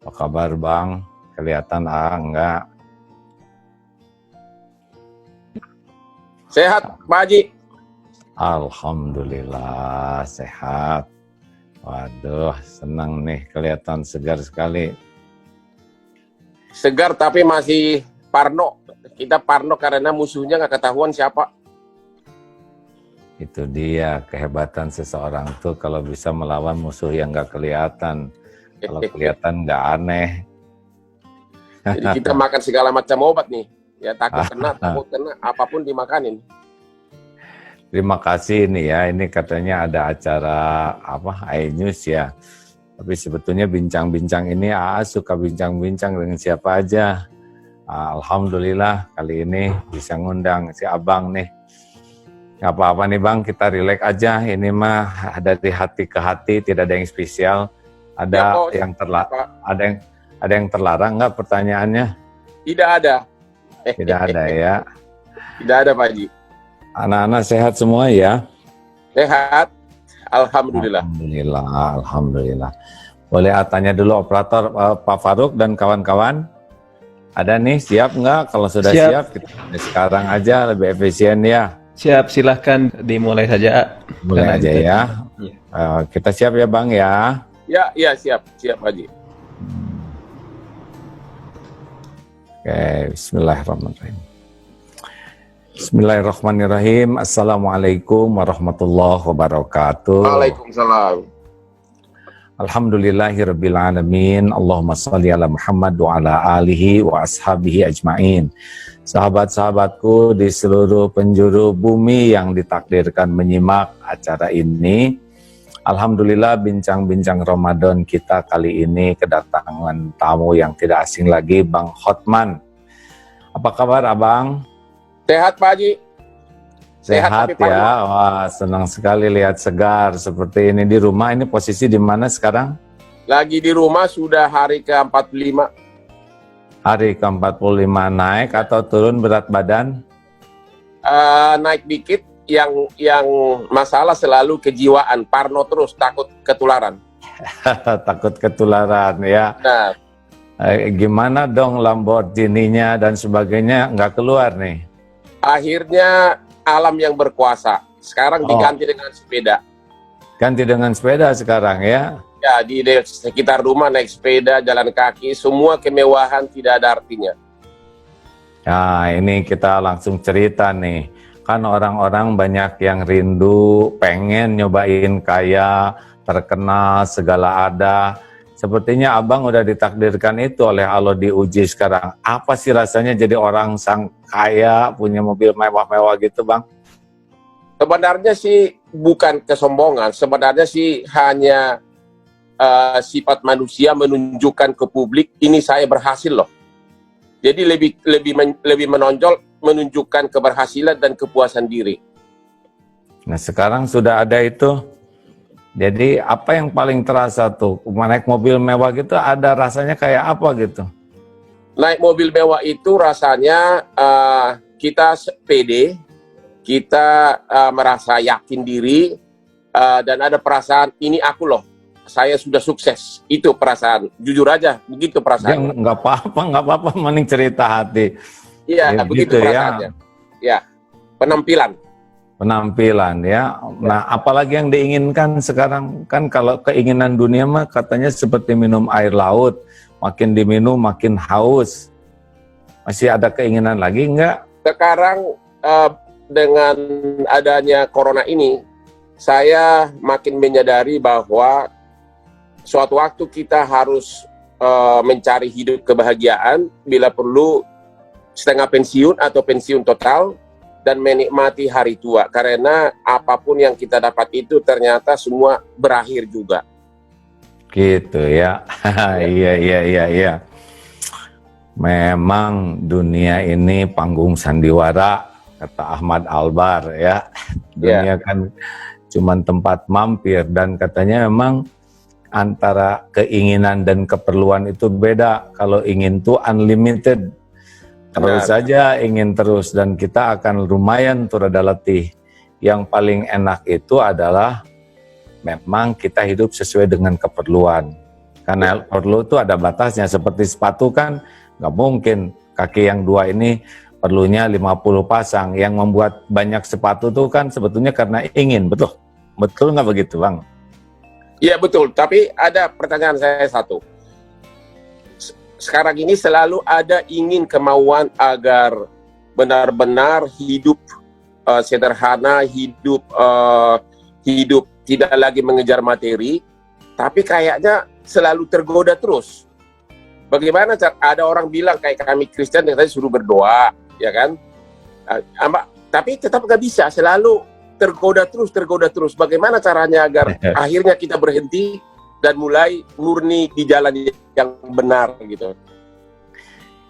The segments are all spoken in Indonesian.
Apa kabar Bang? Kelihatan enggak? Sehat Pak Haji? Alhamdulillah sehat. Waduh, senang nih, kelihatan segar sekali. Segar tapi masih parno. Kita parno karena musuhnya nggak ketahuan siapa. Itu dia kehebatan seseorang tuh kalau bisa melawan musuh yang nggak kelihatan. Kalau kelihatan nggak aneh. Jadi kita makan segala macam obat nih. Ya takut kena, apapun dimakanin. Terima kasih nih ya, ini katanya ada acara iNews ya. Tapi sebetulnya bincang-bincang ini suka bincang-bincang dengan siapa aja. Alhamdulillah kali ini bisa ngundang si Abang nih. Gak apa-apa nih Bang, kita relax aja. Ini mah dari hati ke hati, tidak ada yang spesial. Ada yang terlarang nggak pertanyaannya? Tidak ada. Tidak ada ya. Tidak ada Pak Haji. Anak-anak sehat semua ya? Sehat, alhamdulillah. Alhamdulillah. Boleh tanya dulu operator Pak Faruk dan kawan-kawan? Ada nih, siap nggak? Kalau sudah siap kita sekarang aja lebih efisien ya. Siap, silahkan dimulai saja. Mulai aja ya. Kita siap ya Bang ya? Ya siap Pak Haji. Oke, bismillahirrahmanirrahim. Bismillahirrahmanirrahim. Assalamualaikum warahmatullahi wabarakatuh. Waalaikumsalam. Alhamdulillahirabbil alamin. Allahumma shalli ala Muhammad wa ala alihi wa ashabihi ajmain. Sahabat-sahabatku di seluruh penjuru bumi yang ditakdirkan menyimak acara ini. Alhamdulillah bincang-bincang Ramadan kita kali ini kedatangan tamu yang tidak asing lagi, Bang Hotman. Apa kabar Abang? Sehat Pak Haji. Sehat ya, wah senang sekali lihat segar seperti ini di rumah. Ini posisi di mana sekarang? Lagi di rumah sudah hari ke-45. Hari ke-45, naik atau turun berat badan? Naik dikit, yang masalah selalu kejiwaan, parno terus, takut ketularan. Takut ketularan ya. Nah, gimana dong Lamborghini-nya dan sebagainya nggak keluar nih? akhirnya alam yang berkuasa. Sekarang diganti dengan sepeda. Ganti dengan sepeda sekarang ya? Ya, di sekitar rumah naik sepeda, jalan kaki, semua kemewahan tidak ada artinya. Nah, ini kita langsung cerita nih. Kan orang-orang banyak yang rindu, pengen nyobain kaya, terkenal, segala ada. Sepertinya Abang udah ditakdirkan itu oleh Allah diuji sekarang. Apa sih rasanya jadi orang sang kaya, punya mobil mewah-mewah gitu Bang? Sebenarnya sih bukan kesombongan, sebenarnya sih hanya sifat manusia menunjukkan ke publik, ini saya berhasil loh. Jadi lebih menonjol, menunjukkan keberhasilan dan kepuasan diri. Nah sekarang sudah ada itu. Jadi apa yang paling terasa tuh? Naik mobil mewah gitu ada rasanya kayak apa gitu? Naik mobil mewah itu rasanya kita pede, kita merasa yakin diri, dan ada perasaan ini aku loh, saya sudah sukses. Itu perasaan, jujur aja, begitu perasaan. Nggak apa-apa, mending cerita hati. Iya, begitu perasaannya. Ya, penampilan ya. Nah, apalagi yang diinginkan sekarang kan kalau keinginan dunia mah katanya seperti minum air laut, makin diminum makin haus. Masih ada keinginan lagi enggak? Sekarang dengan adanya corona ini, saya makin menyadari bahwa suatu waktu kita harus mencari hidup kebahagiaan, bila perlu setengah pensiun atau pensiun total, dan menikmati hari tua, karena apapun yang kita dapat itu ternyata semua berakhir juga. Gitu ya. Iya. Memang dunia ini panggung sandiwara, kata Ahmad Albar ya. Dunia kan cuma tempat mampir, dan katanya memang antara keinginan dan keperluan itu beda. Kalau ingin tuh unlimited, terus saja ingin terus, dan kita akan lumayan tuh rada letih. Yang paling enak itu adalah memang kita hidup sesuai dengan keperluan. Karena perlu itu ada batasnya. Seperti sepatu kan nggak mungkin kaki yang 2 ini perlunya 50 pasang. Yang membuat banyak sepatu tuh kan sebetulnya karena ingin, betul? Betul nggak begitu, Bang? Iya betul, tapi ada pertanyaan saya satu. Sekarang ini selalu ada ingin kemauan agar benar-benar hidup sederhana, hidup tidak lagi mengejar materi, tapi kayaknya selalu tergoda terus. Bagaimana ada orang bilang kayak kami Kristen katanya suruh berdoa, ya kan? Tapi tetap nggak bisa, selalu tergoda terus. Bagaimana caranya agar akhirnya kita berhenti dan mulai murni di jalan yang benar gitu?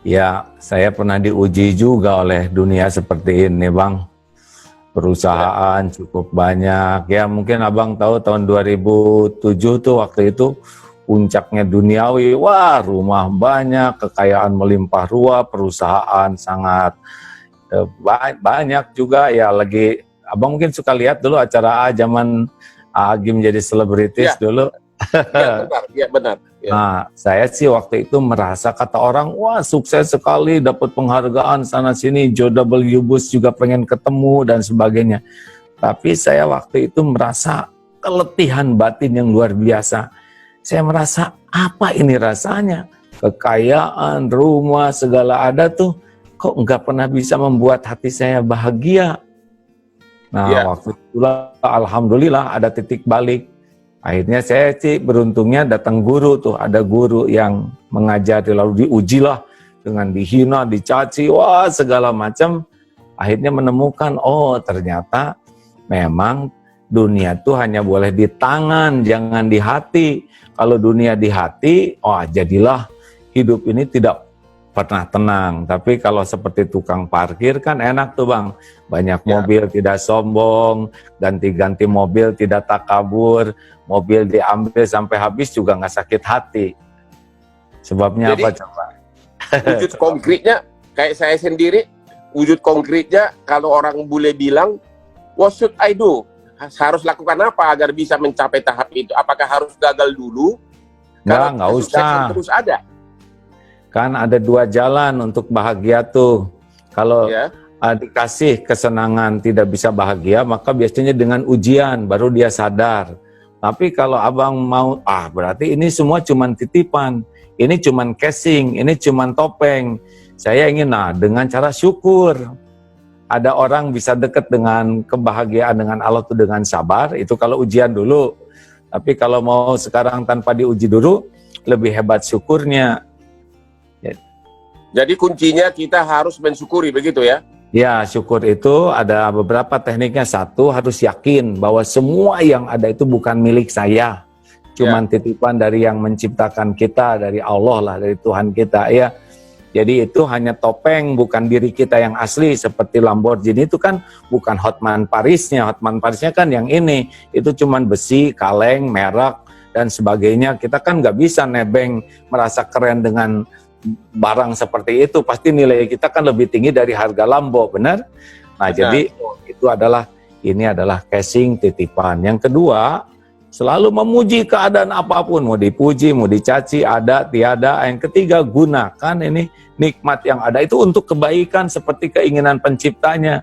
Ya, saya pernah diuji juga oleh dunia seperti ini, Bang. Perusahaan cukup banyak. Ya, mungkin Abang tahu tahun 2007 tuh waktu itu puncaknya duniawi. Wah, rumah banyak, kekayaan melimpah ruah, perusahaan sangat banyak juga. Ya, lagi Abang mungkin suka lihat dulu acara zaman Agim jadi selebritis dulu. Iya benar. Ya. Nah, saya sih waktu itu merasa kata orang, wah sukses sekali, dapat penghargaan sana-sini, George W. Bush juga pengen ketemu dan sebagainya. Tapi saya waktu itu merasa keletihan batin yang luar biasa. Saya merasa, apa ini rasanya? Kekayaan, rumah, segala ada tuh, kok nggak pernah bisa membuat hati saya bahagia. Nah, waktu itulah alhamdulillah ada titik balik. Akhirnya saya sih beruntungnya datang guru tuh, ada guru yang mengajari lalu diujilah dengan dihina, dicaci, wah segala macam. Akhirnya menemukan, oh ternyata memang dunia tuh hanya boleh di tangan, jangan di hati. Kalau dunia di hati, wah jadilah hidup ini tidak pernah tenang. Tapi kalau seperti tukang parkir kan enak tuh Bang. Banyak mobil tidak sombong, ganti-ganti mobil tidak takabur, mobil diambil sampai habis juga nggak sakit hati. Sebabnya jadi, apa coba? Wujud konkretnya, kayak saya sendiri, wujud konkretnya kalau orang bule bilang, what should I do? Harus lakukan apa agar bisa mencapai tahap itu? Apakah harus gagal dulu? Nggak usah. Terus ada. Kan ada 2 jalan untuk bahagia tuh. Kalau dikasih kesenangan tidak bisa bahagia, maka biasanya dengan ujian baru dia sadar. Tapi kalau abang mau, berarti ini semua cuman titipan, ini cuman casing, ini cuman topeng. Saya ingin, dengan cara syukur. Ada orang bisa dekat dengan kebahagiaan dengan Allah itu dengan sabar, itu kalau ujian dulu. Tapi kalau mau sekarang tanpa diuji dulu, lebih hebat syukurnya. Jadi kuncinya kita harus mensyukuri, begitu ya? Ya, syukur itu ada beberapa tekniknya. Satu, harus yakin bahwa semua yang ada itu bukan milik saya. Cuman titipan dari yang menciptakan kita, dari Allah lah, dari Tuhan kita. Ya. Jadi itu hanya topeng, bukan diri kita yang asli. Seperti Lamborghini itu kan bukan Hotman Parisnya. Hotman Parisnya kan yang ini. Itu cuman besi, kaleng, merek, dan sebagainya. Kita kan nggak bisa nebeng merasa keren dengan barang seperti itu, pasti nilai kita kan lebih tinggi dari harga Lambo, benar? Nah, jadi itu ini adalah casing titipan. Yang kedua, selalu memuji keadaan apapun, mau dipuji, mau dicaci, ada, tiada. Yang ketiga, gunakan ini nikmat yang ada itu untuk kebaikan seperti keinginan penciptanya.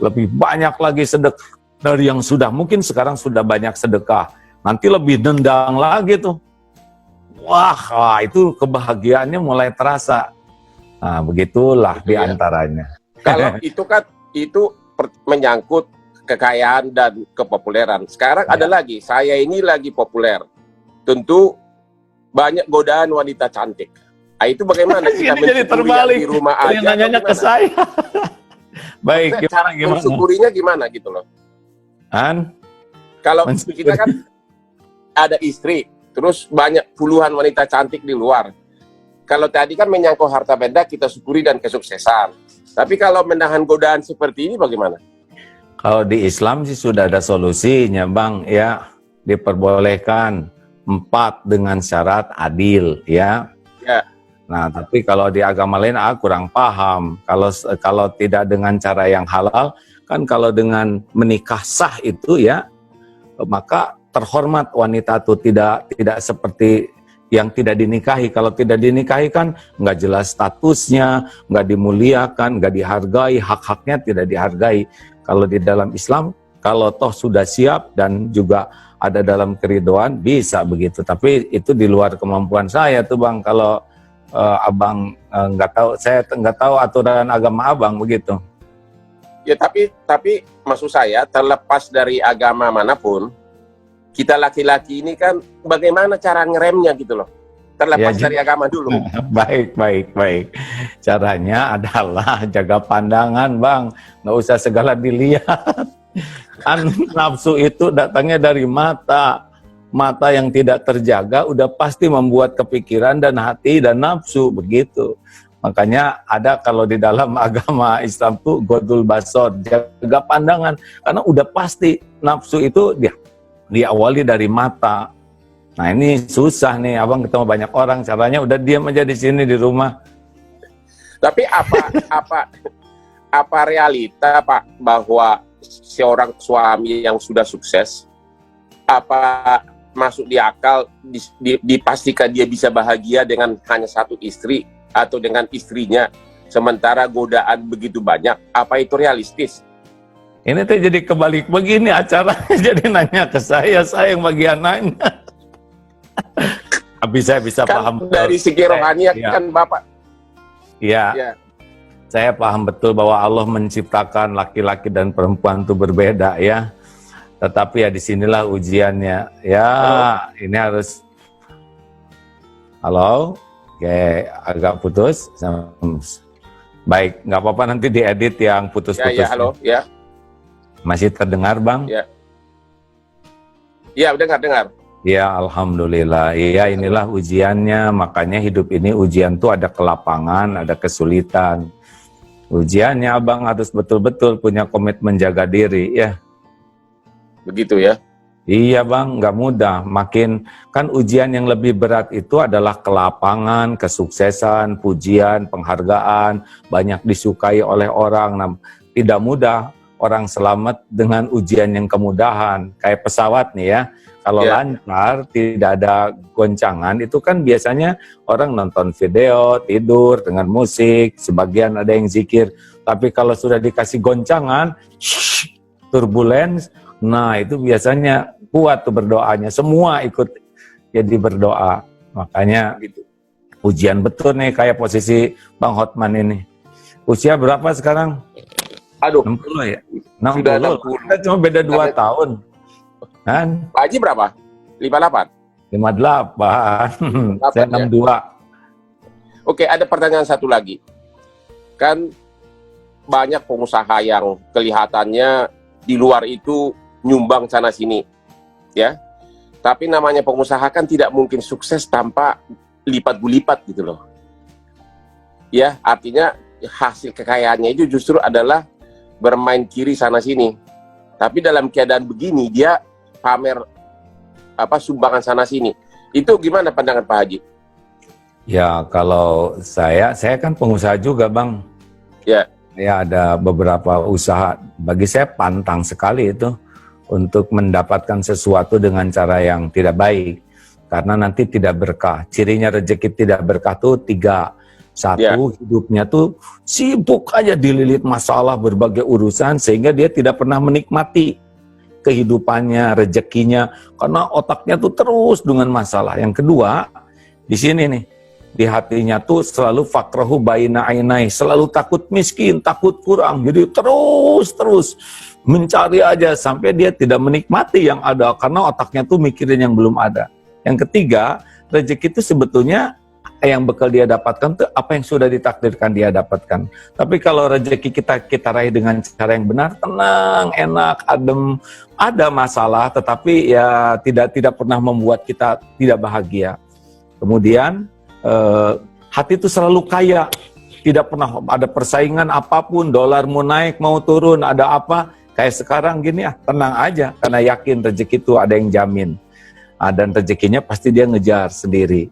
Lebih banyak lagi sedekah dari yang sudah, mungkin sekarang sudah banyak sedekah, nanti lebih nendang lagi tuh. Wah, itu kebahagiaannya mulai terasa. Nah, begitulah diantaranya. Kalau itu kan, itu menyangkut kekayaan dan kepopuleran. Sekarang ada lagi, saya ini lagi populer. Tentu banyak godaan wanita cantik. Nah, itu bagaimana kita mensyukuri di rumah aja? Nanya ke saya. Baik, cara mensyukurinya gimana gitu loh? Kalau kita kan ada istri, terus banyak puluhan wanita cantik di luar. Kalau tadi kan menyangkut harta benda, kita syukuri dan kesuksesan. Tapi kalau menahan godaan seperti ini bagaimana? Kalau di Islam sih sudah ada solusinya Bang, ya. Diperbolehkan 4 dengan syarat adil, ya. Nah, tapi kalau di agama lain kurang paham. Kalau tidak dengan cara yang halal, kan kalau dengan menikah sah itu ya, maka terhormat wanita itu tidak seperti yang tidak dinikahi. Kalau tidak dinikahi kan nggak jelas statusnya, nggak dimuliakan, nggak dihargai, hak-haknya tidak dihargai. Kalau di dalam Islam, kalau toh sudah siap dan juga ada dalam keridoan, bisa begitu. Tapi itu di luar kemampuan saya tuh Bang. Kalau abang nggak tahu, saya nggak tahu aturan agama abang begitu. Ya, tapi maksud saya, terlepas dari agama manapun, kita laki-laki ini kan bagaimana cara ngeremnya gitu loh. Terlepas dari agama dulu. Baik. Caranya adalah jaga pandangan Bang. Nggak usah segala dilihat. Kan nafsu itu datangnya dari mata. Mata yang tidak terjaga udah pasti membuat kepikiran dan hati dan nafsu begitu. Makanya ada kalau di dalam agama Islam tuh godul basor, jaga pandangan. Karena udah pasti nafsu itu diawali dari mata. Nah ini susah nih, abang ketemu banyak orang, caranya udah diam aja di sini di rumah. Tapi apa realita Pak bahwa seorang suami yang sudah sukses, apa masuk di akal dipastikan dia bisa bahagia dengan hanya satu istri atau dengan istrinya, sementara godaan begitu banyak? Apa itu realistis? Ini tuh jadi kebalik begini acaranya, jadi nanya ke saya yang bagian nanya. Tapi saya bisa Kan paham dari segi rohani kan Bapak. Iya. Saya paham betul bahwa Allah menciptakan laki-laki dan perempuan itu berbeda ya. Tetapi ya disinilah ujiannya. Ya, ini harus. Halo, kayak agak putus. Baik, nggak apa-apa nanti diedit yang putus-putus. Ya, halo, ya. Masih terdengar Bang? Ya. Iya, dengar. Ya, alhamdulillah. Iya, inilah ujiannya. Makanya hidup ini ujian tuh ada kelapangan, ada kesulitan. Ujiannya abang harus betul-betul punya komitmen jaga diri ya. Begitu ya? Iya bang, nggak mudah. Makin kan ujian yang lebih berat itu adalah kelapangan, kesuksesan, pujian, penghargaan, banyak disukai oleh orang. Nah, tidak mudah orang selamat dengan ujian yang kemudahan. Kayak pesawat nih ya. Kalau lancar, tidak ada goncangan, itu kan biasanya orang nonton video, tidur dengan musik, sebagian ada yang zikir. Tapi kalau sudah dikasih goncangan, turbulence, nah itu biasanya kuat tuh berdoanya. Semua ikut jadi berdoa. Makanya ujian betul nih kayak posisi Bang Hotman ini. Usia berapa sekarang? Aduh. 60 ya? 60. Sudah 60. Kita cuma beda 2 tahun. Kan? Pak Haji berapa? 58? 58. Saya 62. Oke, ada pertanyaan satu lagi. Kan banyak pengusaha yang kelihatannya di luar itu nyumbang sana sini. Ya. Tapi namanya pengusaha kan tidak mungkin sukses tanpa lipat-gulipat gitu loh. Ya, artinya hasil kekayaannya itu justru adalah bermain kiri sana sini. Tapi dalam keadaan begini dia pamer sumbangan sana sini. Itu gimana pandangan Pak Haji? Ya kalau saya kan pengusaha juga Bang. Ya. Ya ada beberapa usaha. Bagi saya pantang sekali itu untuk mendapatkan sesuatu dengan cara yang tidak baik. Karena nanti tidak berkah. Cirinya rezeki tidak berkah tuh 3. Satu, hidupnya tuh sibuk aja dililit masalah berbagai urusan sehingga dia tidak pernah menikmati kehidupannya, rezekinya, karena otaknya tuh terus dengan masalah. Yang kedua, di sini nih, di hatinya tuh selalu fakrahu baina ainai, selalu takut miskin, takut kurang, jadi terus mencari aja sampai dia tidak menikmati yang ada, karena otaknya tuh mikirin yang belum ada. Yang ketiga, rezeki itu sebetulnya yang bakal dia dapatkan tuh apa yang sudah ditakdirkan dia dapatkan. Tapi kalau rezeki kita raih dengan cara yang benar, tenang, enak, adem, ada masalah tetapi ya tidak pernah membuat kita tidak bahagia. Kemudian hati itu selalu kaya, tidak pernah ada persaingan apapun, dolar mau naik mau turun, ada apa kayak sekarang gini tenang aja karena yakin rezeki itu ada yang jamin. Dan rezekinya pasti dia ngejar sendiri.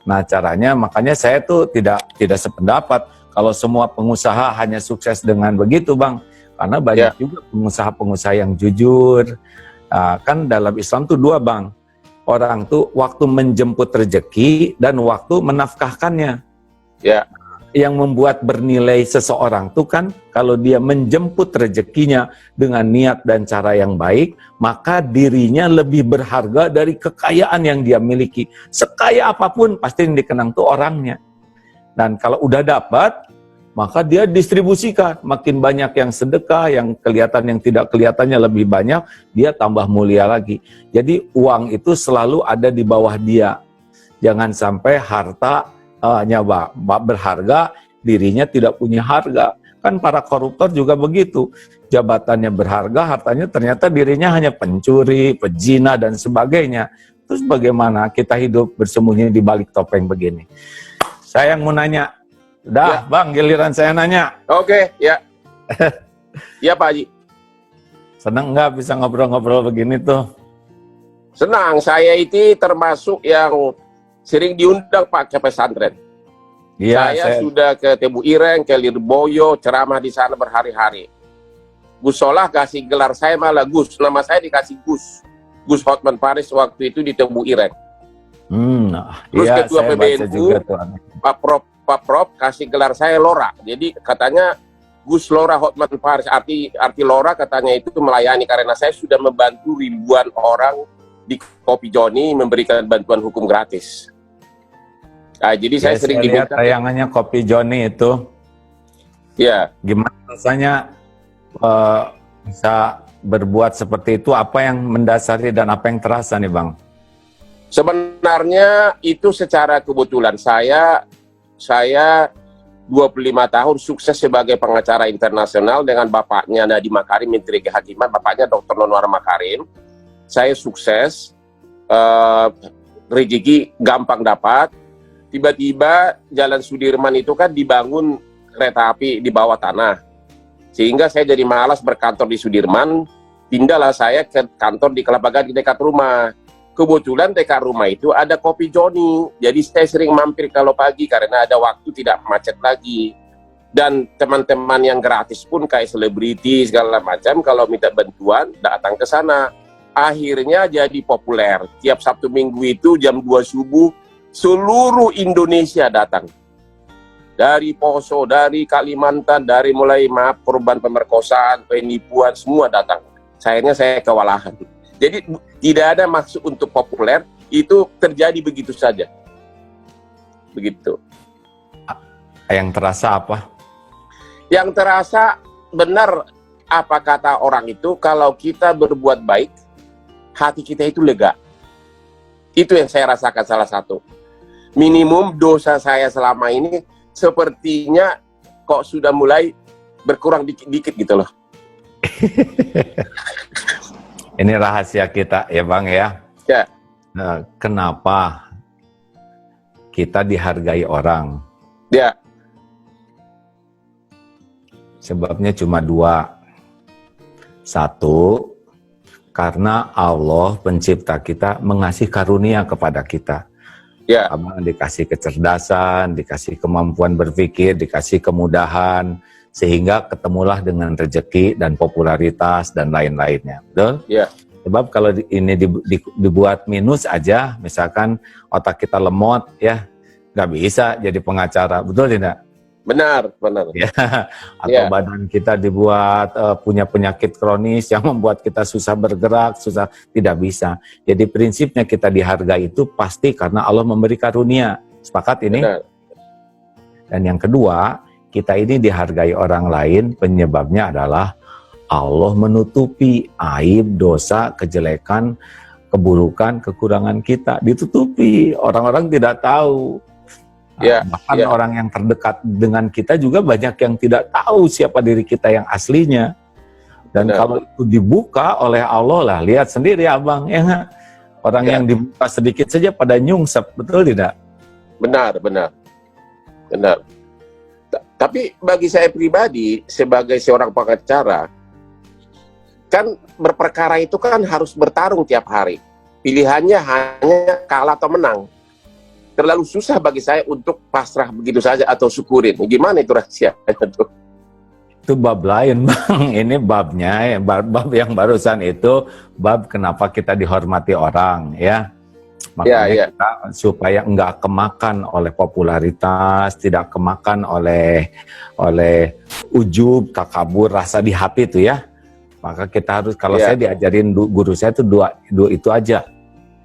Nah caranya, makanya saya tuh tidak sependapat kalau semua pengusaha hanya sukses dengan begitu Bang. Karena banyak juga pengusaha-pengusaha yang jujur. Kan dalam Islam tuh 2 Bang. orang tuh waktu menjemput rezeki dan waktu menafkahkannya. Ya. Yang membuat bernilai seseorang tuh kan kalau dia menjemput rezekinya dengan niat dan cara yang baik, maka dirinya lebih berharga dari kekayaan yang dia miliki. Sekaya apapun pasti yang dikenang tuh orangnya. Dan kalau udah dapat, maka dia distribusikan. Makin banyak yang sedekah, yang kelihatan yang tidak kelihatannya lebih banyak, dia tambah mulia lagi. Jadi uang itu selalu ada di bawah dia. Jangan sampai harta berharga, dirinya tidak punya harga. Kan para koruptor juga begitu. Jabatannya berharga, hartanya ternyata dirinya hanya pencuri, pezina, dan sebagainya. Terus bagaimana kita hidup bersembunyi di balik topeng begini? Saya yang mau nanya. Dah, ya. Bang, giliran saya nanya. Oke, ya. Ya, Pak Haji. Senang nggak bisa ngobrol-ngobrol begini tuh? Senang, saya itu termasuk yang sering diundang Pak ke pesantren. Ya, saya sudah ke Tebu Ireng, ke Lirboyo, ceramah di sana berhari-hari. Gus Solah kasih gelar saya malah Gus, nama saya dikasih Gus. Gus Hotman Paris waktu itu di Tebu Ireng. Terus iya, ketua PBNU, Pak Prof kasih gelar saya Lora. Jadi katanya Gus Lora Hotman Paris, arti Lora katanya itu melayani karena saya sudah membantu ribuan orang di Kopi Joni memberikan bantuan hukum gratis. Nah, jadi saya sering lihat tayangannya Kopi Joni itu. Ya. Gimana rasanya bisa berbuat seperti itu? Apa yang mendasari dan apa yang terasa nih, Bang? Sebenarnya itu secara kebetulan saya 25 tahun sukses sebagai pengacara internasional dengan bapaknya Nadiem Makarim, Menteri Kehakiman, bapaknya Dr. Nonwar Makarim. Saya sukses, rezeki gampang dapat. Tiba-tiba Jalan Sudirman itu kan dibangun kereta api di bawah tanah. Sehingga saya jadi malas berkantor di Sudirman, pindahlah saya ke kantor di Kelapa Gading dekat rumah. Kebetulan dekat rumah itu ada Kopi Joni. Jadi saya sering mampir kalau pagi karena ada waktu tidak macet lagi. Dan teman-teman yang gratis pun kayak selebriti segala macam kalau minta bantuan datang ke sana. Akhirnya jadi populer. Tiap Sabtu Minggu itu jam 2 subuh seluruh Indonesia datang. Dari Poso, dari Kalimantan, dari mulai korban pemerkosaan, penipuan, semua datang. Sayangnya saya kewalahan. Jadi tidak ada maksud untuk populer, itu terjadi begitu saja. Begitu. Yang terasa apa? Yang terasa benar apa kata orang itu, kalau kita berbuat baik, hati kita itu lega. Itu yang saya rasakan salah satu. Minimum dosa saya selama ini sepertinya kok sudah mulai berkurang dikit-dikit gitu loh. Ini rahasia kita ya Bang ya. Ya. Nah, kenapa kita dihargai orang? Ya. Sebabnya cuma dua. Satu, karena Allah pencipta kita mengasih karunia kepada kita. Ya. Abang dikasih kecerdasan, dikasih kemampuan berpikir, dikasih kemudahan, sehingga ketemulah dengan rezeki dan popularitas dan lain-lainnya. Betul? Ya. Sebab kalau ini dibuat minus aja, misalkan otak kita lemot, ya nggak bisa jadi pengacara. Betul tidak? Benar, benar. Ya. Atau badan kita dibuat punya penyakit kronis yang membuat kita susah bergerak, susah, tidak bisa. Jadi prinsipnya kita dihargai itu pasti karena Allah memberi karunia. Sepakat ini? Benar. Dan yang kedua, kita ini dihargai orang lain, penyebabnya adalah Allah menutupi aib, dosa, kejelekan, keburukan, kekurangan kita. Ditutupi, orang-orang tidak tahu. Bahkan orang yang terdekat dengan kita juga banyak yang tidak tahu siapa diri kita yang aslinya. Dan kalau itu dibuka oleh Allah lah, lihat sendiri Abang, ya orang yang dibuka sedikit saja pada nyungsep, betul tidak? Benar, benar. Benar. Tapi bagi saya pribadi, sebagai seorang pengacara, kan berperkara itu kan harus bertarung tiap hari. Pilihannya hanya kalah atau menang. Terlalu susah bagi saya untuk pasrah begitu saja atau syukurin. Gimana itu rahasianya tuh? Itu bab lain Bang. Ini babnya, bab yang barusan itu bab kenapa kita dihormati orang, ya. Makanya kita supaya enggak kemakan oleh popularitas, tidak kemakan oleh ujub, takabur, rasa di hati itu ya. Maka kita harus, kalau saya diajarin guru saya itu dua itu aja.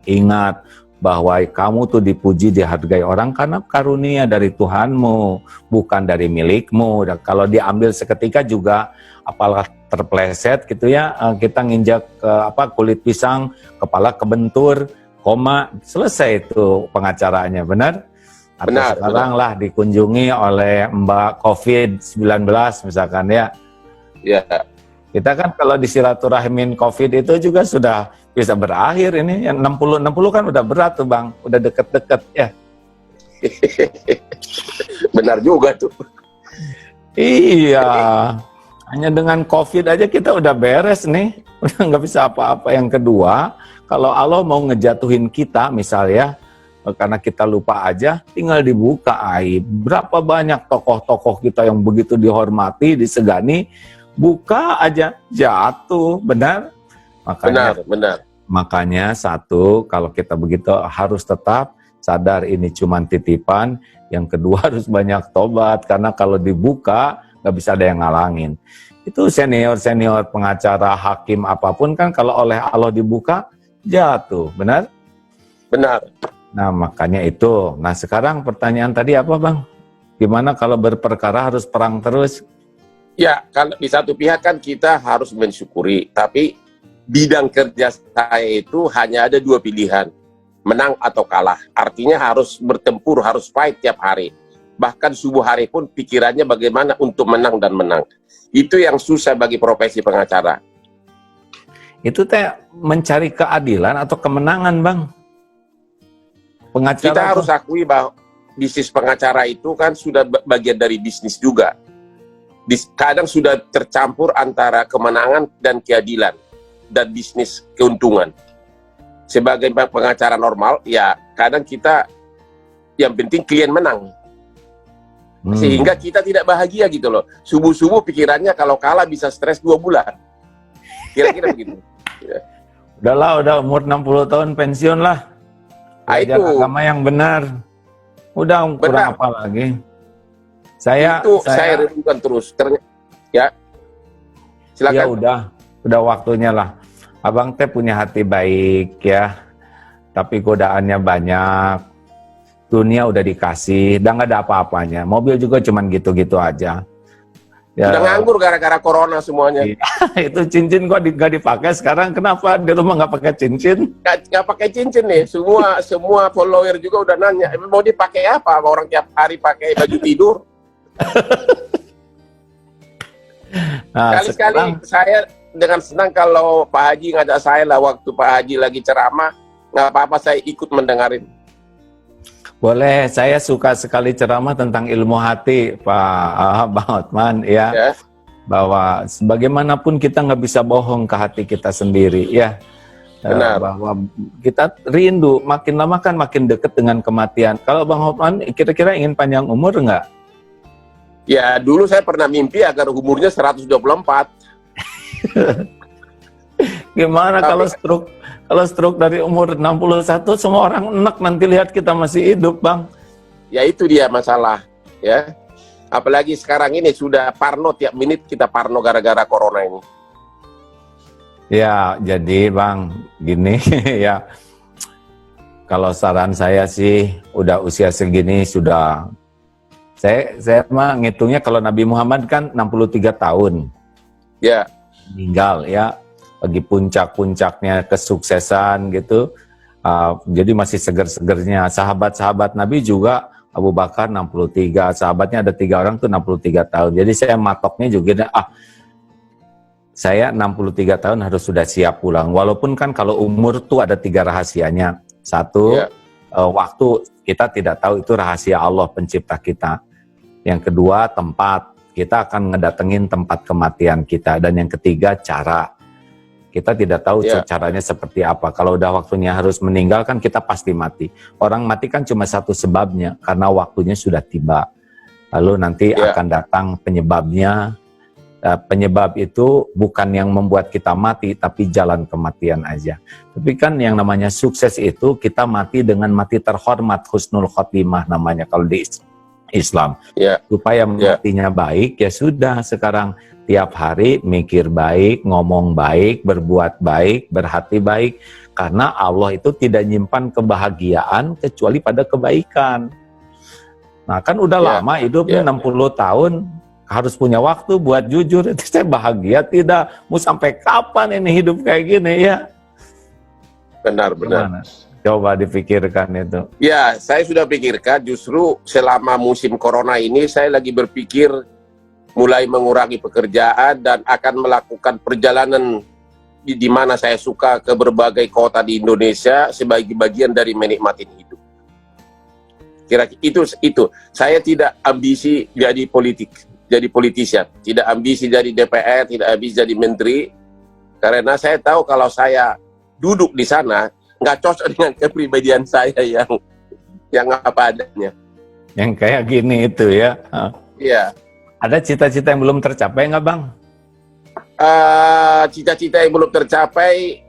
Ingat bahwa kamu tuh dipuji, dihargai orang karena karunia dari Tuhanmu, bukan dari milikmu. Dan kalau diambil seketika juga, apalah terpleset gitu ya, kita nginjak ke kulit pisang, kepala kebentur, koma, selesai itu pengacaranya, benar? Atau Benar, sekarang lah dikunjungi oleh Mbak COVID-19 misalkan ya. Ya. Kita kan kalau disilaturahmin COVID itu juga sudah bisa berakhir ini. Yang 60 kan udah berat tuh Bang, udah deket-deket ya. Benar juga tuh. Iya, hanya dengan COVID aja kita udah beres nih, udah nggak bisa apa-apa. Yang kedua, kalau Allah mau ngejatuhin kita misalnya, karena kita lupa aja, tinggal dibuka aib. Berapa banyak tokoh-tokoh kita yang begitu dihormati, disegani, buka aja jatuh, benar? Benar. Makanya satu, kalau kita begitu harus tetap sadar ini cuma titipan. Yang kedua harus banyak tobat, karena kalau dibuka nggak bisa ada yang ngalangin. Itu senior-senior pengacara, hakim apapun kan kalau oleh Allah dibuka jatuh, benar? Benar. Nah makanya itu. Nah sekarang pertanyaan tadi apa Bang? Gimana kalau berperkara harus perang terus? Ya, kalau di satu pihak kan kita harus mensyukuri, tapi bidang kerja saya itu hanya ada dua pilihan, menang atau kalah. Artinya harus bertempur, harus fight tiap hari. Bahkan subuh hari pun pikirannya bagaimana untuk menang dan menang. Itu yang susah bagi profesi pengacara. Itu teh mencari keadilan atau kemenangan Bang? Pengacara Kita harus akui bahwa bisnis pengacara itu kan sudah bagian dari bisnis juga. Kadang sudah tercampur antara kemenangan dan keadilan dan bisnis keuntungan. Sebagai pengacara normal, ya kadang kita yang penting klien menang. Sehingga kita tidak bahagia gitu loh. Subuh-subuh pikirannya kalau kalah bisa stres 2 bulan. Kira-kira begitu. Ya. Udah umur 60 tahun pensiun lah. Belajar agama yang benar. Udah kurang apa lagi? Saya renungkan terus. Ya. Silakan. Ya udah waktunya lah. Abang teh punya hati baik ya. Tapi godaannya banyak. Dunia udah dikasih, udah nggak ada apa-apanya. Mobil juga cuman gitu-gitu aja. Ya. Udah nganggur gara-gara corona semuanya. Itu cincin kok nggak dipakai sekarang? Kenapa di rumah nggak pakai cincin? Nggak pakai cincin nih. Semua follower juga udah nanya, mau dipakai apa? Orang tiap hari pakai baju tidur. Nah, Sekali-sekali saya dengan senang kalau Pak Haji ngajak saya lah waktu Pak Haji lagi ceramah, nggak apa-apa saya ikut mendengarin. Boleh, saya suka sekali ceramah tentang ilmu hati, Pak Bang Hotman, ya. Bahwa sebagaimanapun kita nggak bisa bohong ke hati kita sendiri, ya. Benar. Bahwa kita rindu, makin lama kan makin dekat dengan kematian. Kalau Bang Hotman kira-kira ingin panjang umur nggak? Ya, dulu saya pernah mimpi agar umurnya 124. Gimana kalau stroke dari umur 61 semua orang enak nanti lihat kita masih hidup Bang. Ya itu dia masalah ya. Apalagi sekarang ini sudah parno, tiap menit kita parno gara-gara corona ini. Ya jadi Bang gini ya. Kalau saran saya sih udah usia segini sudah. Saya mah ngitungnya kalau Nabi Muhammad kan 63 tahun. Ya. Meninggal ya. Lagi puncak-puncaknya kesuksesan gitu, jadi masih seger-segernya. Sahabat-sahabat Nabi juga Abu Bakar 63, sahabatnya ada 3 orang tuh 63 tahun. Jadi saya matoknya juga, saya 63 tahun harus sudah siap pulang. Walaupun kan kalau umur tuh ada 3 rahasianya. Satu, waktu kita tidak tahu itu rahasia Allah pencipta kita. Yang kedua, tempat. Kita akan ngedatengin tempat kematian kita. Dan yang ketiga, cara. Kita tidak tahu caranya seperti apa. Kalau udah waktunya harus meninggal kan kita pasti mati. Orang mati kan cuma satu sebabnya, karena waktunya sudah tiba. Lalu nanti akan datang penyebabnya, penyebab itu bukan yang membuat kita mati, tapi jalan kematian aja. Tapi kan yang namanya sukses itu kita mati dengan mati terhormat, husnul khotimah namanya kalau di Islam. Supaya matinya baik, ya sudah sekarang tiap hari mikir baik, ngomong baik, berbuat baik, berhati baik. Karena Allah itu tidak nyimpan kebahagiaan kecuali pada kebaikan. Nah kan udah lama hidupnya 60 tahun, harus punya waktu buat jujur. Itu saya bahagia tidak? Mau sampai kapan ini hidup kayak gini ya? Benar-benar. Coba dipikirkan itu. Ya, saya sudah pikirkan. Justru selama musim corona ini saya lagi berpikir mulai mengurangi pekerjaan dan akan melakukan perjalanan di mana saya suka ke berbagai kota di Indonesia sebagai bagian dari menikmati hidup. Kira-kira itu. Saya tidak ambisi jadi politician, tidak ambisi jadi DPR, tidak ambisi jadi menteri, karena saya tahu kalau saya duduk di sana nggak cocok dengan kepribadian saya yang apa adanya. Yang kayak gini itu ya. Iya. Ada cita-cita yang belum tercapai nggak Bang? Cita-cita yang belum tercapai,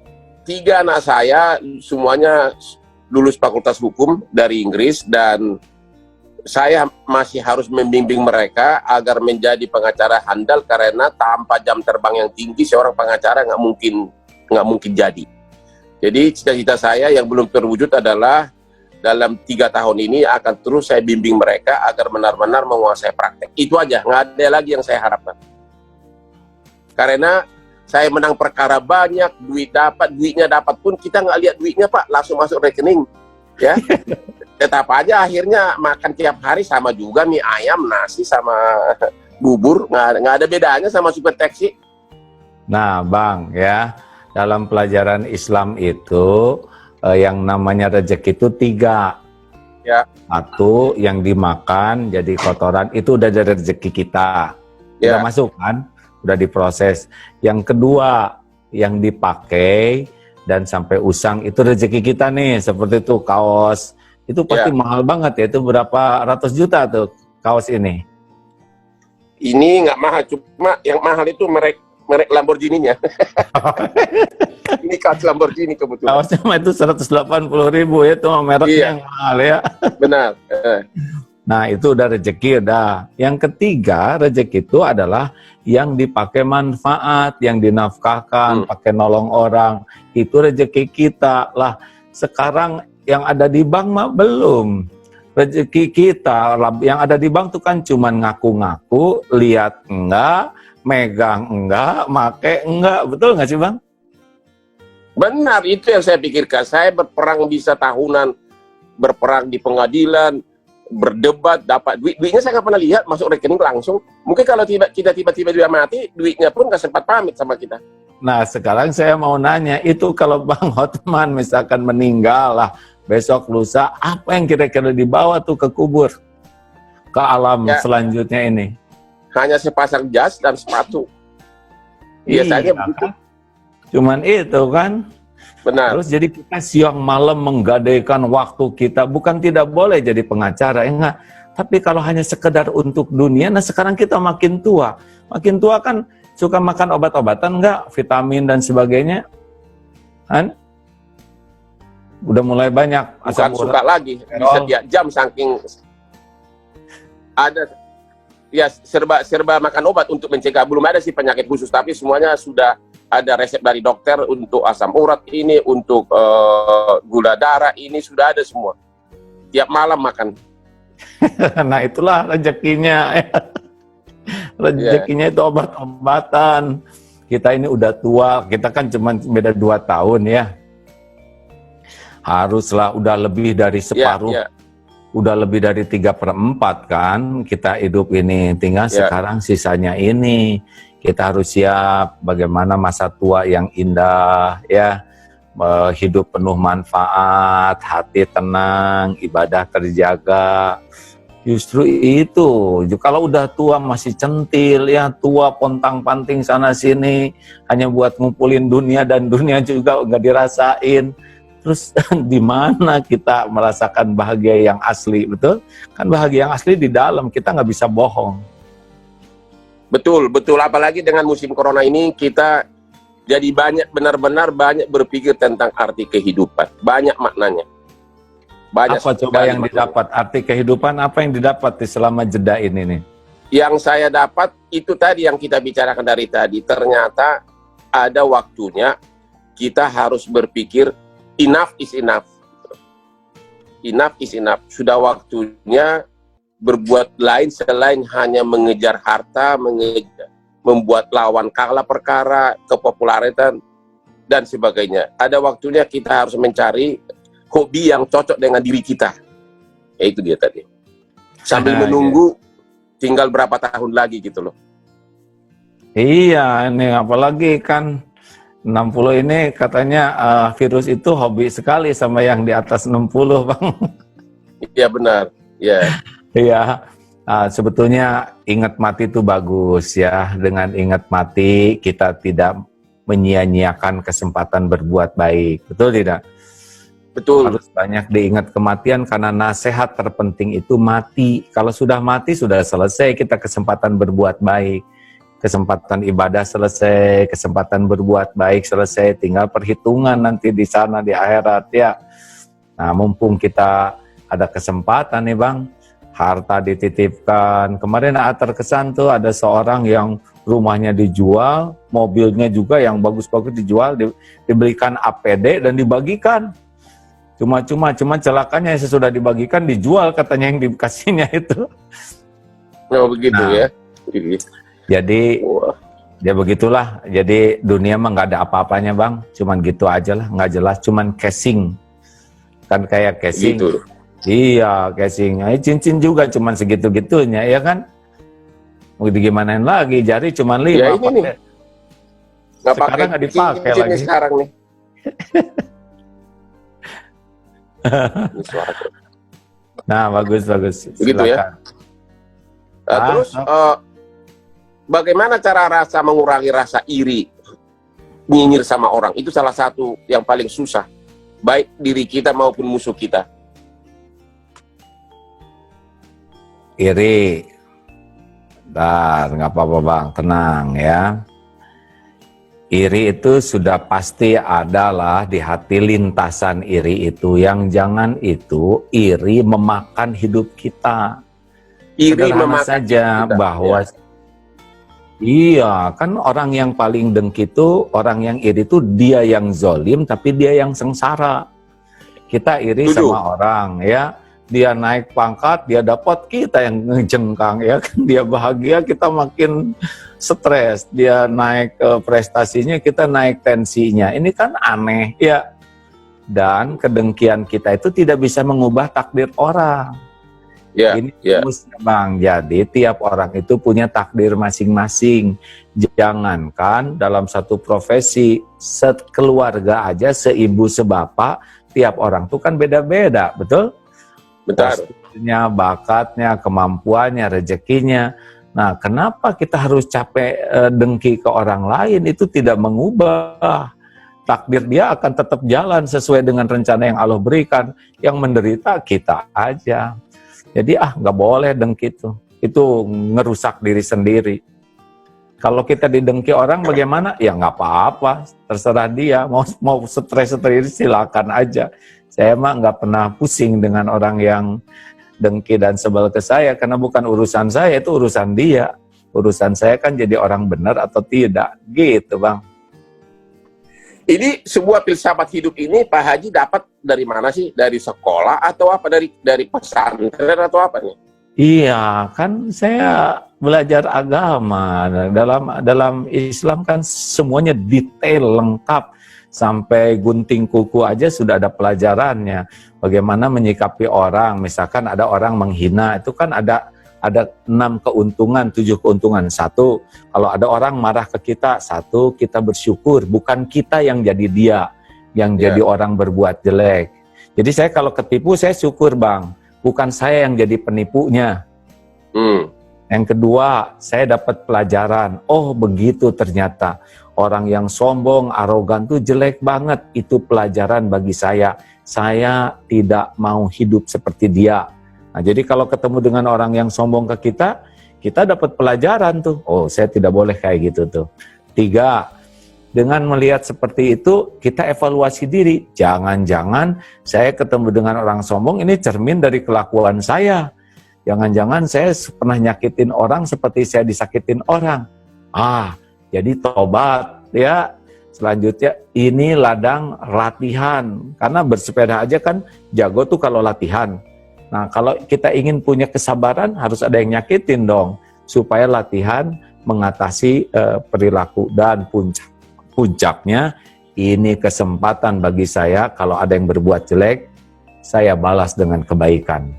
3 anak saya semuanya lulus fakultas hukum dari Inggris dan saya masih harus membimbing mereka agar menjadi pengacara handal karena tanpa jam terbang yang tinggi seorang pengacara nggak mungkin jadi. Jadi cita-cita saya yang belum terwujud adalah dalam 3 tahun ini akan terus saya bimbing mereka agar benar-benar menguasai praktek. Itu aja, nggak ada lagi yang saya harapkan. Karena saya menang perkara banyak, duitnya dapat pun kita nggak lihat duitnya Pak, langsung masuk rekening, ya. Tetap aja akhirnya makan tiap hari sama juga mie ayam, nasi sama bubur, nggak ada bedanya sama super taxi. Nah Bang ya, dalam pelajaran Islam itu yang namanya rezeki itu 3. Ya. 1 yang dimakan jadi kotoran itu udah dari rezeki kita, udah masuk kan? Udah diproses. Yang kedua yang dipakai dan sampai usang itu rezeki kita nih, seperti itu kaos itu pasti mahal banget ya, itu berapa ratus juta tuh kaos ini. Ini nggak mahal, cuma yang mahal itu merek Lamborghini-nya. Ini kaos Lamborghini kebetulan. Kaosnya itu 180.000 ya, itu mereknya yang mahal ya. Benar. Nah itu udah rezeki udah. Yang ketiga rezeki itu adalah yang dipakai manfaat, yang dinafkahkan, pakai nolong orang. Itu rezeki kita lah. Sekarang yang ada di bank mah belum. Rezeki kita yang ada di bank tuh kan cuman ngaku-ngaku, lihat enggak, megang enggak, make enggak. Betul nggak sih Bang? Benar, itu yang saya pikirkan. Saya berperang bisa tahunan, berperang di pengadilan, berdebat, dapat duitnya saya nggak pernah lihat masuk rekening langsung. Mungkin kalau kita tiba-tiba dia mati, duitnya pun nggak sempat pamit sama kita. Nah sekarang saya mau nanya, itu kalau Bang Hotman misalkan meninggal lah, besok lusa, apa yang kira-kira dibawa tuh ke kubur, ke alam selanjutnya ini? Hanya sepasang jas dan sepatu. Biasanya begitu. Cuman itu kan. Benar. Terus jadi kita siang malam menggadaikan waktu kita, bukan tidak boleh jadi pengacara, enggak. Tapi kalau hanya sekedar untuk dunia, nah sekarang kita makin tua kan suka makan obat-obatan enggak, vitamin dan sebagainya, kan? Udah mulai banyak asam Bukan suka lagi, bisa tiap jam saking ada ya serba makan obat untuk mencegah. Belum ada sih penyakit khusus, tapi semuanya sudah ada resep dari dokter untuk asam urat ini, untuk gula darah ini, sudah ada semua. Tiap malam makan. Nah itulah rezekinya. Rezekinya itu obat-obatan. Kita ini udah tua, kita kan cuma beda 2 tahun ya. Haruslah udah lebih dari separuh. Udah lebih dari 3/4 kan kita hidup ini. Tinggal sekarang sisanya ini. Kita harus siap bagaimana masa tua yang indah ya, hidup penuh manfaat, hati tenang, ibadah terjaga. Justru itu, kalau udah tua masih centil ya, tua pontang-panting sana sini hanya buat ngumpulin dunia dan dunia juga nggak dirasain. Terus di mana kita merasakan bahagia yang asli, betul? Kan bahagia yang asli di dalam, kita nggak bisa bohong. Betul, betul. Apalagi dengan musim corona ini kita jadi benar-benar banyak berpikir tentang arti kehidupan. Banyak maknanya. Banyak Apa coba sekali yang maknanya. didapat? Arti kehidupan apa yang didapat di selama jeda ini nih? Yang saya dapat itu tadi yang kita bicarakan dari tadi. Ternyata ada waktunya kita harus berpikir enough is enough. Enough is enough. Sudah waktunya berbuat lain selain hanya mengejar harta, membuat lawan kalah perkara, kepopularitan, dan sebagainya. Ada waktunya kita harus mencari hobi yang cocok dengan diri kita. Ya, itu dia tadi. Sambil menunggu tinggal berapa tahun lagi gitu loh. Iya, ini apalagi kan 60 ini katanya virus itu hobi sekali sama yang di atas 60, Bang. Iya benar. Ya. Iya, sebetulnya ingat mati itu bagus ya. Dengan ingat mati kita tidak menyia-nyiakan kesempatan berbuat baik. Betul tidak? Betul. Harus banyak diingat kematian karena nasihat terpenting itu mati. Kalau sudah mati sudah selesai kita kesempatan berbuat baik. Kesempatan ibadah selesai, kesempatan berbuat baik selesai, tinggal perhitungan nanti di sana di akhirat ya. Nah, mumpung kita ada kesempatan nih Bang, harta dititipkan. Kemarin terkesan tuh ada seorang yang rumahnya dijual, mobilnya juga yang bagus-bagus dijual, diberikan APD dan dibagikan. Cuma celakanya sesudah dibagikan dijual katanya yang dikasihnya itu. Oh begitu ya. Jadi ya begitulah. Jadi dunia mah nggak ada apa-apanya Bang. Cuman gitu aja lah, nggak jelas. Cuman casing. Kan kayak casing. Gitu. Iya casing. Cincin juga cuman segitu-gitunya ya kan. Mau digimanain lagi? Jari cuman 5. Ya ini nih. Sekarang nggak dipakai lagi. Sekarang nih. Nah bagus. Begitu ya. Terus bagaimana cara mengurangi rasa iri, nyinyir sama orang? Itu salah satu yang paling susah, baik diri kita maupun musuh kita. Iri, nggak apa-apa Bang, tenang ya. Iri itu sudah pasti adalah di hati lintasan iri itu. Yang jangan itu iri memakan hidup kita. Iri Sederhana memakan saja kita, bahwa ya. Iya kan orang yang paling dengki itu, orang yang iri itu dia yang zolim tapi dia yang sengsara. Kita iri sama orang ya, dia naik pangkat, dia dapat, kita yang ngejengkang ya kan, dia bahagia kita makin stres, dia naik prestasinya kita naik tensinya. Ini kan aneh ya. Dan kedengkian kita itu tidak bisa mengubah takdir orang. Ya, ini Bang, jadi tiap orang itu punya takdir masing-masing. Jangankan dalam satu profesi, sekeluarga aja, seibu sebapak, tiap orang tuh kan beda-beda, betul? Betul. Posturnya, bakatnya, kemampuannya, rezekinya. Nah, kenapa kita harus capek dengki ke orang lain? Itu tidak mengubah takdir dia, akan tetap jalan sesuai dengan rencana yang Allah berikan. Yang menderita kita aja. Jadi nggak boleh dengki itu ngerusak diri sendiri. Kalau kita didengki orang bagaimana? Ya nggak apa-apa, terserah dia. Mau stres silakan aja. Saya mah nggak pernah pusing dengan orang yang dengki dan sebel ke saya, karena bukan urusan saya, itu urusan dia. Urusan saya kan jadi orang benar atau tidak, gitu Bang. Ini sebuah filsafat hidup ini Pak Haji dapat dari mana sih? Dari sekolah atau apa? Dari pesantren atau apa nih? Iya, kan saya belajar agama. Dalam Islam kan semuanya detail, lengkap. Sampai gunting kuku aja sudah ada pelajarannya. Bagaimana menyikapi orang, misalkan ada orang menghina, itu kan ada 6 keuntungan, 7 keuntungan. 1, kalau ada orang marah ke kita, 1, kita bersyukur, bukan kita yang jadi dia, yang jadi orang berbuat jelek. Jadi saya kalau ketipu, saya syukur Bang, bukan saya yang jadi penipunya. Yang kedua, saya dapat pelajaran, oh begitu ternyata, orang yang sombong, arogan tuh jelek banget, itu pelajaran bagi saya tidak mau hidup seperti dia. Nah, jadi kalau ketemu dengan orang yang sombong ke kita kita dapat pelajaran tuh. Oh, saya tidak boleh kayak gitu tuh. 3, dengan melihat seperti itu, kita evaluasi diri. Jangan-jangan saya ketemu dengan orang sombong, ini cermin dari kelakuan saya. Jangan-jangan saya pernah nyakitin orang seperti saya disakitin orang. Jadi tobat ya. Selanjutnya, ini ladang latihan. Karena bersepeda aja kan jago tuh kalau latihan. Nah, kalau kita ingin punya kesabaran, harus ada yang nyakitin dong. Supaya latihan mengatasi perilaku. Dan puncaknya, ini kesempatan bagi saya, kalau ada yang berbuat jelek, saya balas dengan kebaikan.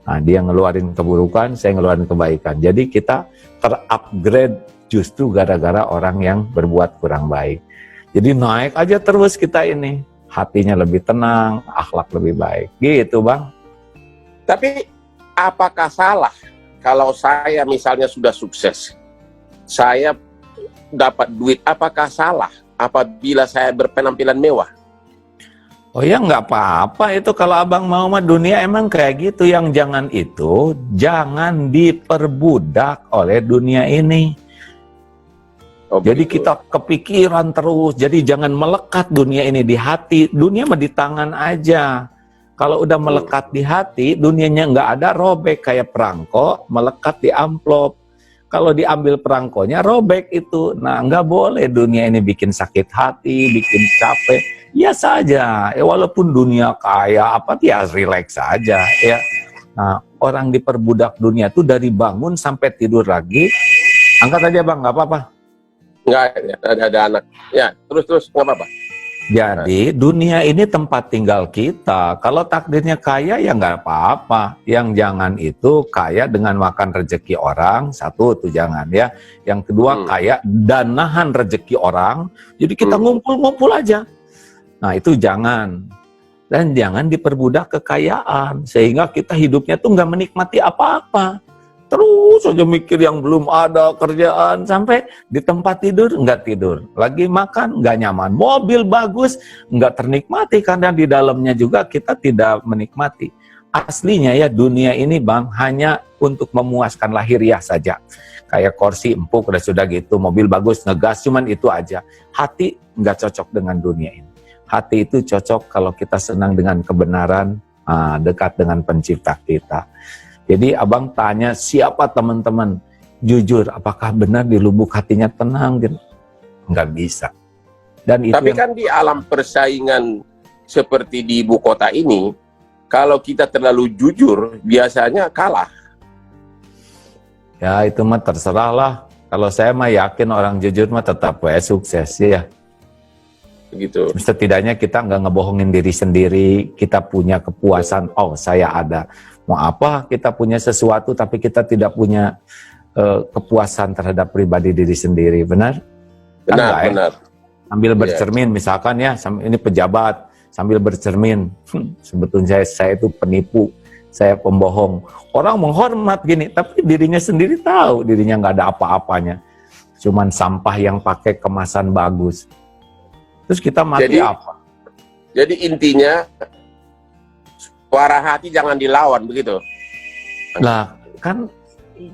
Nah, dia ngeluarin keburukan, saya ngeluarin kebaikan. Jadi kita terupgrade justru gara-gara orang yang berbuat kurang baik. Jadi naik aja terus kita ini. Hatinya lebih tenang, akhlak lebih baik. Gitu, Bang. Tapi apakah salah kalau saya misalnya sudah sukses, saya dapat duit, apakah salah apabila saya berpenampilan mewah? Oh ya, nggak apa-apa itu kalau abang mau mah, dunia emang kayak gitu. Yang jangan itu, jangan diperbudak oleh dunia ini. Jadi kita kepikiran terus, jadi jangan melekat dunia ini di hati. Dunia mah di tangan aja. Kalau udah melekat di hati, dunianya nggak ada, robek kayak perangko, melekat di amplop. Kalau diambil perangkonya, robek itu. Nah, nggak boleh dunia ini bikin sakit hati, bikin capek. Ya saja, walaupun dunia kaya, ya relax saja. Ya. Nah, orang diperbudak dunia tuh dari bangun sampai tidur lagi. Angkat aja, Bang, nggak apa-apa. Nggak, ada anak. Ya, terus, nggak apa-apa. Jadi dunia ini tempat tinggal kita. Kalau takdirnya kaya ya nggak apa-apa. Yang jangan itu kaya dengan makan rezeki orang. Satu tuh jangan ya. Yang kedua kaya dan nahan rezeki orang. Jadi kita ngumpul-ngumpul aja. Nah itu jangan. Dan jangan diperbudak kekayaan. Sehingga kita hidupnya tuh nggak menikmati apa-apa. Terus aja mikir yang belum ada kerjaan, sampai di tempat tidur nggak tidur, lagi makan nggak nyaman, mobil bagus nggak ternikmati karena di dalamnya juga kita tidak menikmati. Aslinya ya dunia ini, Bang, hanya untuk memuaskan lahiriah saja. Kayak kursi empuk udah sudah gitu, mobil bagus ngegas, cuman itu aja. Hati nggak cocok dengan dunia ini. Hati itu cocok kalau kita senang dengan kebenaran, dekat dengan pencipta kita. Jadi abang tanya siapa teman-teman, jujur apakah benar di lubuk hatinya tenang gitu? Nggak bisa. Dan itu tapi kan di alam persaingan seperti di ibu kota ini, kalau kita terlalu jujur biasanya kalah. Ya itu mah terserah lah. Kalau saya mah yakin orang jujur mah tetap sukses ya. Begitu. Setidaknya kita nggak ngebohongin diri sendiri, kita punya kepuasan, oh saya ada. Mau apa kita punya sesuatu tapi kita tidak punya kepuasan terhadap pribadi diri sendiri, benar? Benar. Sambil bercermin misalkan ya, ini pejabat, sambil bercermin, sebetulnya saya itu penipu, saya pembohong. Orang menghormat gini, tapi dirinya sendiri tahu dirinya nggak ada apa-apanya, cuman sampah yang pakai kemasan bagus. Terus kita mati apa? Jadi intinya suara hati jangan dilawan, begitu. Lah, kan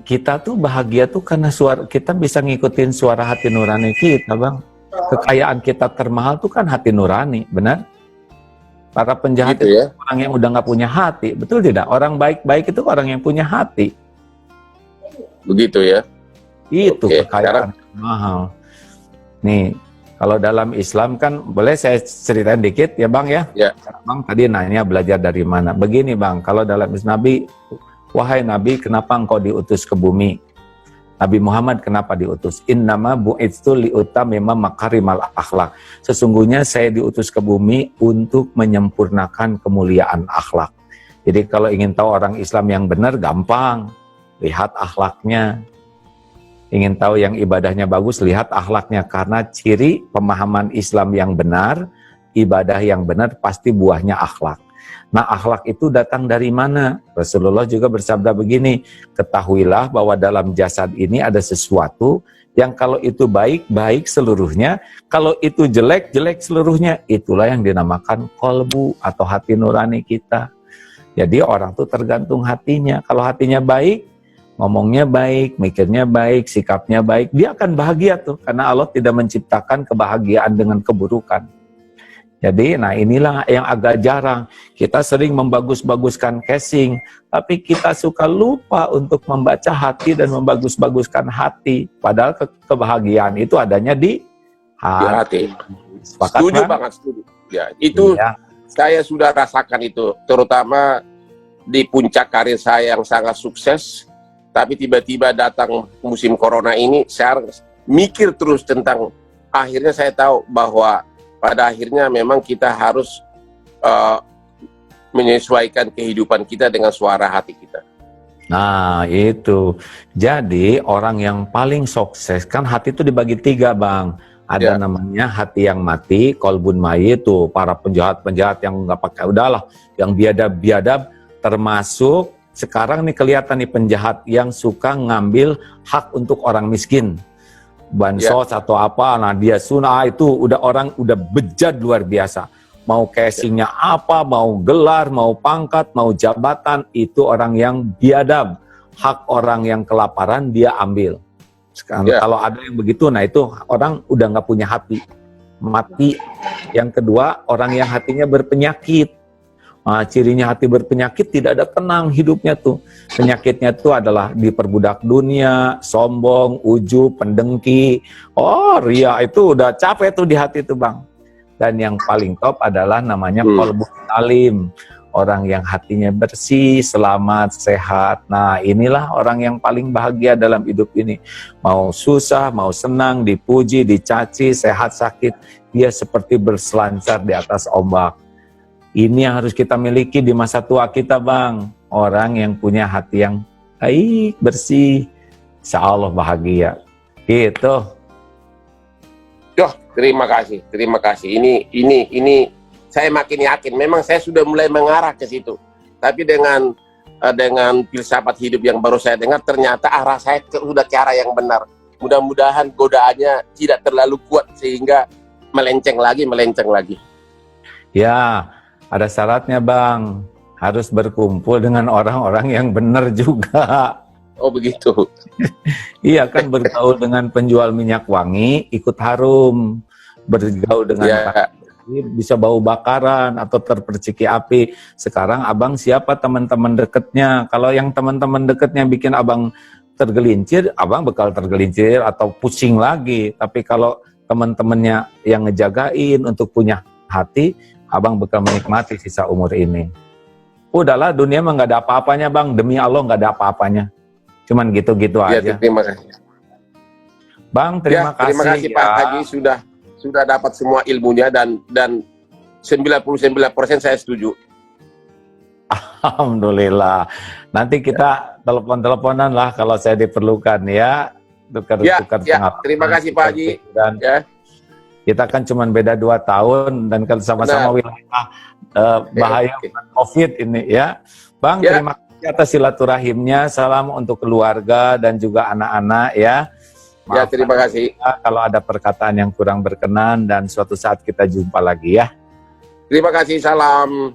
kita tuh bahagia tuh karena suara kita bisa ngikutin suara hati nurani kita, Bang. Kekayaan kita termahal tuh kan hati nurani, benar? Para penjahat gitu ya? Itu orang yang udah nggak punya hati, betul tidak? Orang baik-baik itu orang yang punya hati. Begitu ya? Itu kekayaan termahal. Nih, kalau dalam Islam kan, boleh saya ceritain dikit ya Bang ya? Ya. Bang tadi nanya belajar dari mana. Begini Bang, kalau dalam Islam Nabi, wahai Nabi kenapa engkau diutus ke bumi? Nabi Muhammad kenapa diutus? Innama bu'itstu liutamima makarimal akhlak. Sesungguhnya saya diutus ke bumi untuk menyempurnakan kemuliaan akhlak. Jadi kalau ingin tahu orang Islam yang benar, gampang. Lihat akhlaknya. Ingin tahu yang ibadahnya bagus, lihat akhlaknya. Karena ciri pemahaman Islam yang benar, ibadah yang benar pasti buahnya akhlak. Nah akhlak itu datang dari mana? Rasulullah juga bersabda begini, ketahuilah bahwa dalam jasad ini ada sesuatu yang kalau itu baik, baik seluruhnya. Kalau itu jelek, jelek seluruhnya. Itulah yang dinamakan kolbu atau hati nurani kita. Jadi orang tuh tergantung hatinya. Kalau hatinya baik, ngomongnya baik, mikirnya baik, sikapnya baik, dia akan bahagia tuh. Karena Allah tidak menciptakan kebahagiaan dengan keburukan. Jadi, nah inilah yang agak jarang. Kita sering membagus-baguskan casing, tapi kita suka lupa untuk membaca hati dan membagus-baguskan hati. Padahal kebahagiaan itu adanya di hati. Sepakat, Setuju Bang? banget, setuju. Ya, itu Iya. saya sudah rasakan itu, terutama di puncak karir saya yang sangat sukses, tapi tiba-tiba datang musim corona ini, saya mikir terus tentang, akhirnya saya tahu bahwa pada akhirnya memang kita harus menyesuaikan kehidupan kita dengan suara hati kita. Nah, itu. Jadi, orang yang paling sukses, kan hati itu dibagi 3, Bang. Ada namanya hati yang mati, kolbun mayit tuh, para penjahat-penjahat yang nggak pakai, udahlah, yang biadab-biadab, termasuk sekarang nih kelihatan nih penjahat yang suka ngambil hak untuk orang miskin. Bansos atau apa, nah dia sunah itu udah orang udah bejat luar biasa. Mau casingnya apa, mau gelar, mau pangkat, mau jabatan, itu orang yang biadab. Hak orang yang kelaparan dia ambil. Sekarang, kalau ada yang begitu, nah itu orang udah nggak punya hati, mati. Yang kedua, orang yang hatinya berpenyakit. Nah, cirinya hati berpenyakit tidak ada tenang hidupnya tuh. Penyakitnya tuh adalah diperbudak dunia, sombong, ujub, pendengki. Oh, ria itu udah capek tuh di hati tuh, Bang. Dan yang paling top adalah namanya qalbun salim. Orang yang hatinya bersih, selamat, sehat. Nah, inilah orang yang paling bahagia dalam hidup ini. Mau susah, mau senang, dipuji, dicaci, sehat, sakit, dia seperti berselancar di atas ombak. Ini yang harus kita miliki di masa tua kita, Bang. Orang yang punya hati yang baik, bersih, insya Allah bahagia. Gitu. Yoh, terima kasih, terima kasih. Ini saya makin yakin. Memang saya sudah mulai mengarah ke situ. Tapi dengan filsafat hidup yang baru saya dengar, ternyata arah saya sudah ke arah yang benar. Mudah-mudahan godaannya tidak terlalu kuat sehingga melenceng lagi. Ya, ada syaratnya, Bang. Harus berkumpul dengan orang-orang yang benar juga. Oh, begitu. Iya kan, bergaul dengan penjual minyak wangi, ikut harum. Bergaul dengan bisa bau bakaran atau terperciki api. Sekarang abang siapa teman-teman dekatnya? Kalau yang teman-teman dekatnya bikin abang tergelincir, abang bakal tergelincir atau pusing lagi. Tapi kalau teman-temannya yang ngejagain untuk punya hati, abang bakal menikmati sisa umur ini. Udahlah, dunia mah nggak ada apa-apanya, Bang. Demi Allah nggak ada apa-apanya. Cuman gitu-gitu aja. Terima kasih. Bang, terima kasih. Terima kasih Pak Haji sudah dapat semua ilmunya dan 99% saya setuju. Alhamdulillah. Nanti kita telepon-teleponan lah kalau saya diperlukan ya. Tukar-tukar pengalaman. Terima kasih Pak Haji. Dan kita kan cuma beda 2 tahun dan kan sama-sama wilayah bahaya COVID ini ya. Bang, terima kasih atas silaturahimnya. Salam untuk keluarga dan juga anak-anak ya. Maaf, terima kasih. Kalau ada perkataan yang kurang berkenan dan suatu saat kita jumpa lagi ya. Terima kasih, salam.